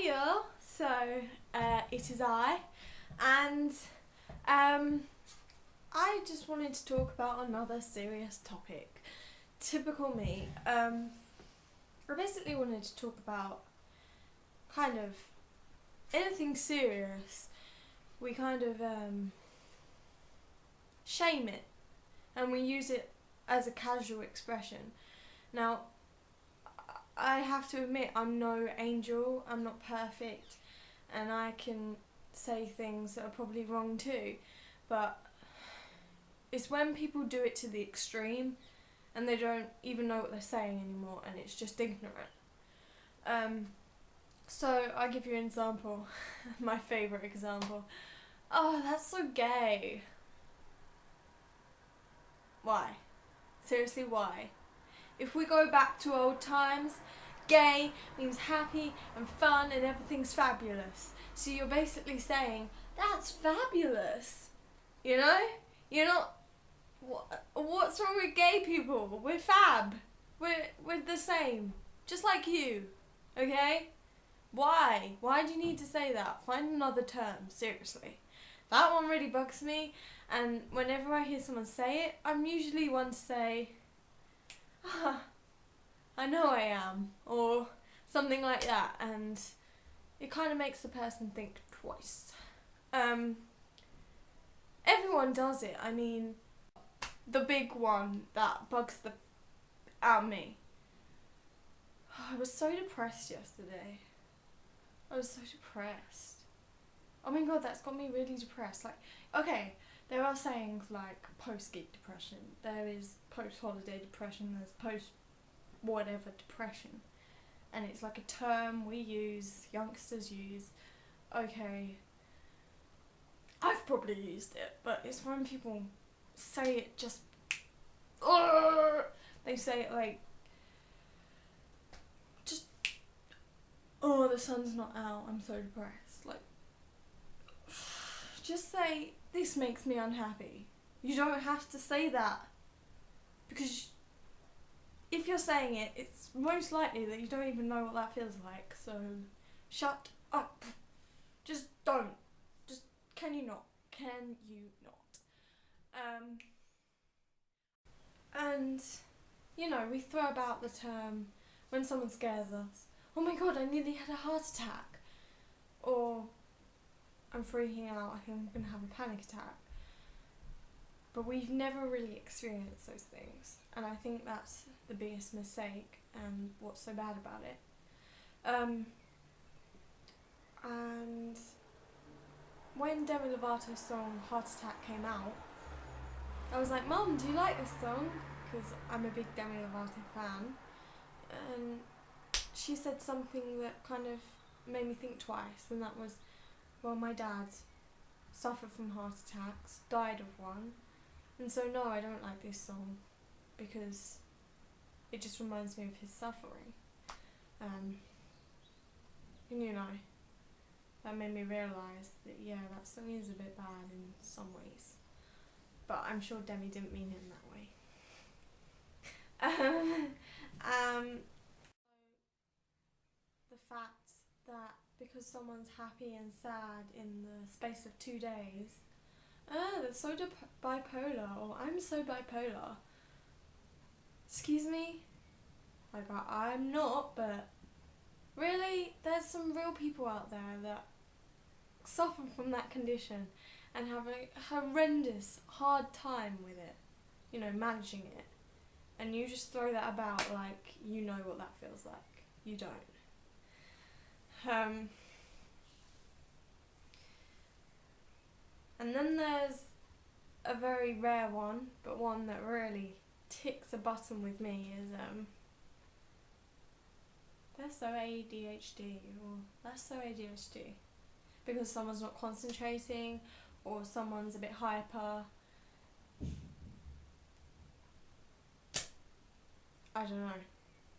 Hiya! It is I, and I just wanted to talk about another serious topic. Typical me. I basically wanted to talk about kind of anything serious. We kind of shame it, and we use it as a casual expression. Now, I have to admit, I'm no angel, I'm not perfect, and I can say things that are probably wrong too, but it's when people do it to the extreme and they don't even know what they're saying anymore, and it's just ignorant. So I'll give you an example, my favourite example. Oh, that's so gay. Why? Seriously, why? If we go back to old times, gay means happy and fun and everything's fabulous. So you're basically saying, that's fabulous. You know? You're not... What's wrong with gay people? We're fab. We're the same. Just like you. Okay? Why? Why do you need to say that? Find another term. Seriously. That one really bugs me. And whenever I hear someone say it, I'm usually one to say... I know I am, or something like that, and it kind of makes the person think twice. Everyone does it. I mean, the big one that bugs the out of me. I was so depressed yesterday. I was so depressed. Oh my god, that's got me really depressed. Like, okay, there are sayings like post-gig depression, there is post-holiday depression, there's post-whatever depression. And it's like a term we use, youngsters use. Okay, I've probably used it, but it's when people say it just... They say it like... Just... Oh, the sun's not out, I'm so depressed. Like... Just say, this makes me unhappy. You don't have to say that. Because if you're saying it, it's most likely that you don't even know what that feels like. So, shut up. Just don't. Just, can you not? Can you not? And, you know, we throw about the term when someone scares us. Oh my god, I nearly had a heart attack. Or... I'm freaking out, I think I'm going to have a panic attack. But we've never really experienced those things, and I think that's the biggest mistake and what's so bad about it. And when Demi Lovato's song Heart Attack came out, I was like, Mum, do you like this song? Because I'm a big Demi Lovato fan. And she said something that kind of made me think twice, and that was, well, my dad suffered from heart attacks, died of one, and so no, I don't like this song because it just reminds me of his suffering. And you know, that made me realise that yeah, that song is a bit bad in some ways, but I'm sure Demi didn't mean it in that way. The fact that because someone's happy and sad in the space of 2 days, they're so bipolar, or I'm so bipolar. Excuse me? Like, I'm not, but really, there's some real people out there that suffer from that condition and have a horrendous, hard time with it, you know, managing it. And you just throw that about like you know what that feels like. You don't. And then there's a very rare one, but one that really ticks a button with me is they're so ADHD, or that's so ADHD, because someone's not concentrating or someone's a bit hyper. I don't know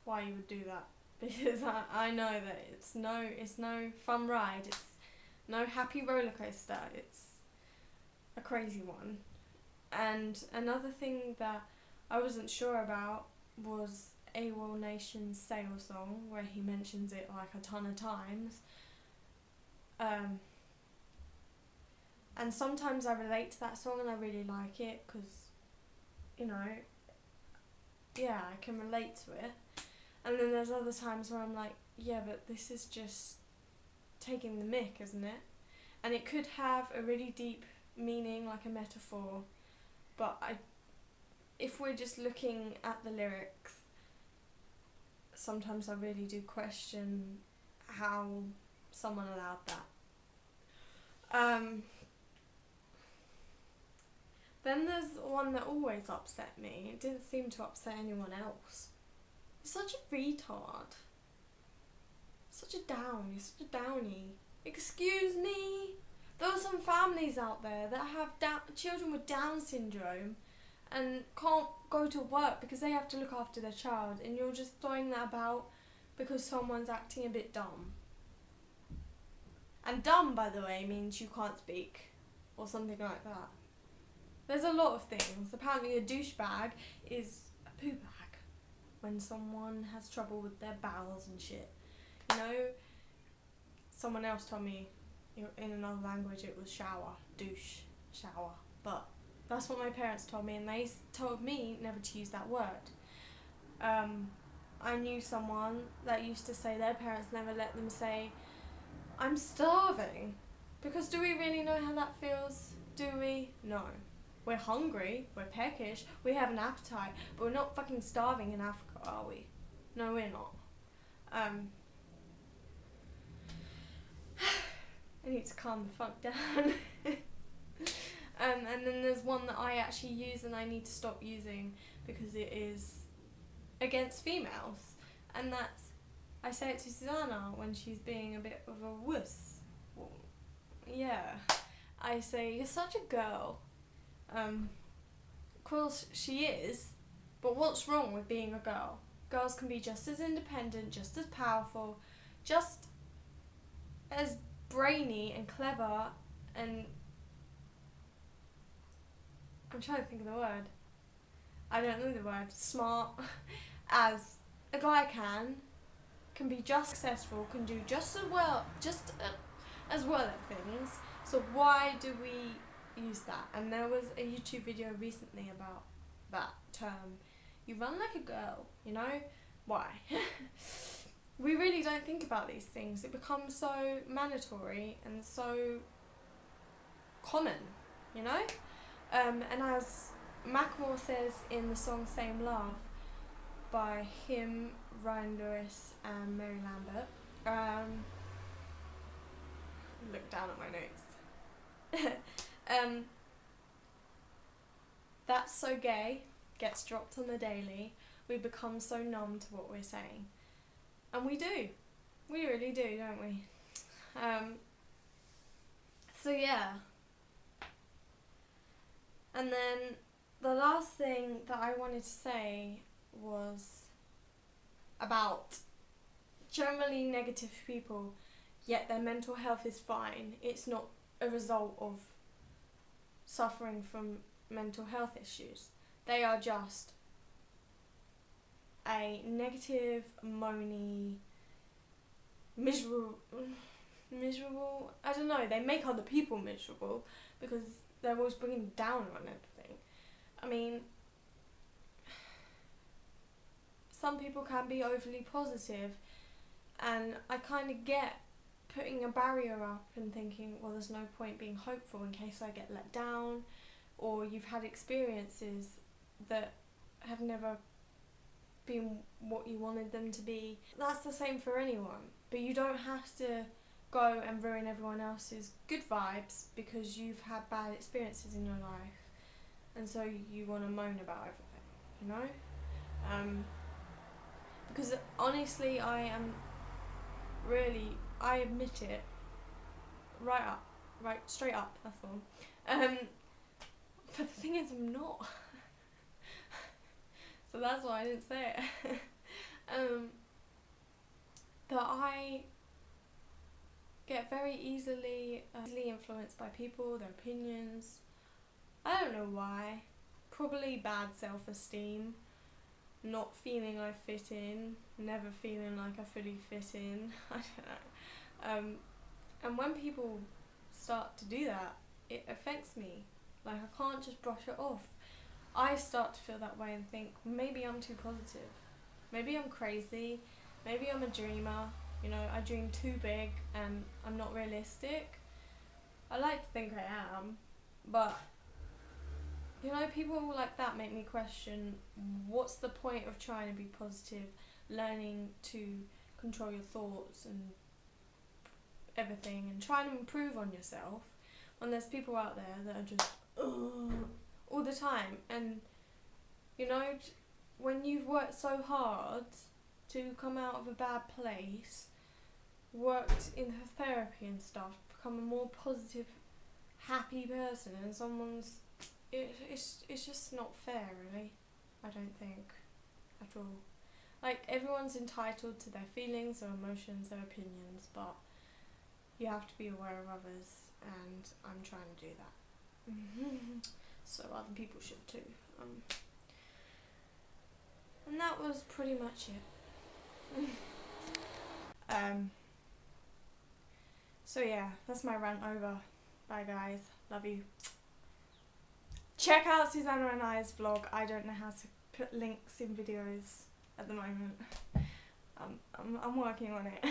why you would do that, because I know that it's no fun ride, it's no happy roller coaster, it's a crazy one. And another thing that I wasn't sure about was AWOL Nation's Sail song, where he mentions it like a ton of times, And sometimes I relate to that song and I really like it because, you know, yeah, I can relate to it. And then there's other times where I'm like, yeah, but this is just taking the mick, isn't it? And it could have a really deep meaning, like a metaphor, but if we're just looking at the lyrics, sometimes I really do question how someone allowed that. Then there's one that always upset me. It didn't seem to upset anyone else. You're such a retard. Such a down. You're such a downy. Excuse me? There are some families out there that have children with Down syndrome and can't go to work because they have to look after their child, and you're just throwing that about because someone's acting a bit dumb. And dumb, by the way, means you can't speak or something like that. There's a lot of things. Apparently a douchebag is a poo bag when someone has trouble with their bowels and shit. You know, someone else told me in another language it was shower, douche, shower. But that's what my parents told me, and they told me never to use that word. I knew someone that used to say their parents never let them say, I'm starving. Because do we really know how that feels? Do we? No. We're hungry, we're peckish, we have an appetite, but we're not fucking starving in Africa, are we? No, we're not. I need to calm the fuck down. And then there's one that I actually use and I need to stop using because it is against females. And that's, I say it to Susanna when she's being a bit of a wuss. Well, yeah. I say, you're such a girl. Of course she is, but what's wrong with being a girl? Girls can be just as independent, just as powerful, just as brainy and clever and... I'm trying to think of the word. I don't know the word. Smart as a guy can be just successful, can do just as well at things. So why do we use that? And there was a YouTube video recently about that term. You run like a girl, you know? Why? We really don't think about these things. It becomes so mandatory and so common, you know? And as Mackelmore says in the song Same Love by him, Ryan Lewis and Mary Lambert, look down at my notes. That's so gay gets dropped on the daily. We become so numb to what we're saying. And we do. We really do, don't we? So yeah. And then the last thing that I wanted to say was about generally negative people, yet their mental health is fine. It's not a result of suffering from mental health issues. They are just a negative, moany, miserable, I don't know, they make other people miserable because they're always bringing down on everything. I mean, some people can be overly positive, and I kind of get putting a barrier up and thinking, well, there's no point being hopeful in case I get let down, or you've had experiences that have never been what you wanted them to be. That's the same for anyone, but you don't have to go and ruin everyone else's good vibes because you've had bad experiences in your life, and so you want to moan about everything, you know? Because honestly, I admit it, straight up, that's all. But the thing is, I'm not. So that's why I didn't say it. That I get very easily influenced by people, their opinions. I don't know why. Probably bad self-esteem. Not feeling I fit in. Never feeling like I fully fit in. I don't know. And when people start to do that, it affects me. Like, I can't just brush it off. I start to feel that way and think, maybe I'm too positive. Maybe I'm crazy. Maybe I'm a dreamer. You know, I dream too big and I'm not realistic. I like to think I am, but, you know, people like that make me question, what's the point of trying to be positive, learning to control your thoughts and everything, and trying to improve on yourself, when there's people out there that are just all the time. And, you know, when you've worked so hard to come out of a bad place, worked in therapy and stuff, become a more positive, happy person, and it's just not fair, really. I don't think at all. Like, everyone's entitled to their feelings, their emotions, their opinions, but you have to be aware of others, and I'm trying to do that. So other people should too. And that was pretty much it. So yeah, that's my rant over. Bye guys, love you. Check out Susanna and I's vlog. I don't know how to put links in videos at the moment. I'm working on it.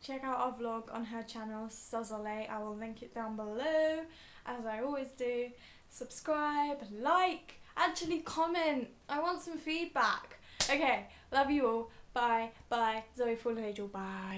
Check out our vlog on her channel, Zoefallenangel. I will link it down below, as I always do. Subscribe, like, actually comment. I want some feedback. Okay, love you all. Bye, bye. Zoefallenangel, bye.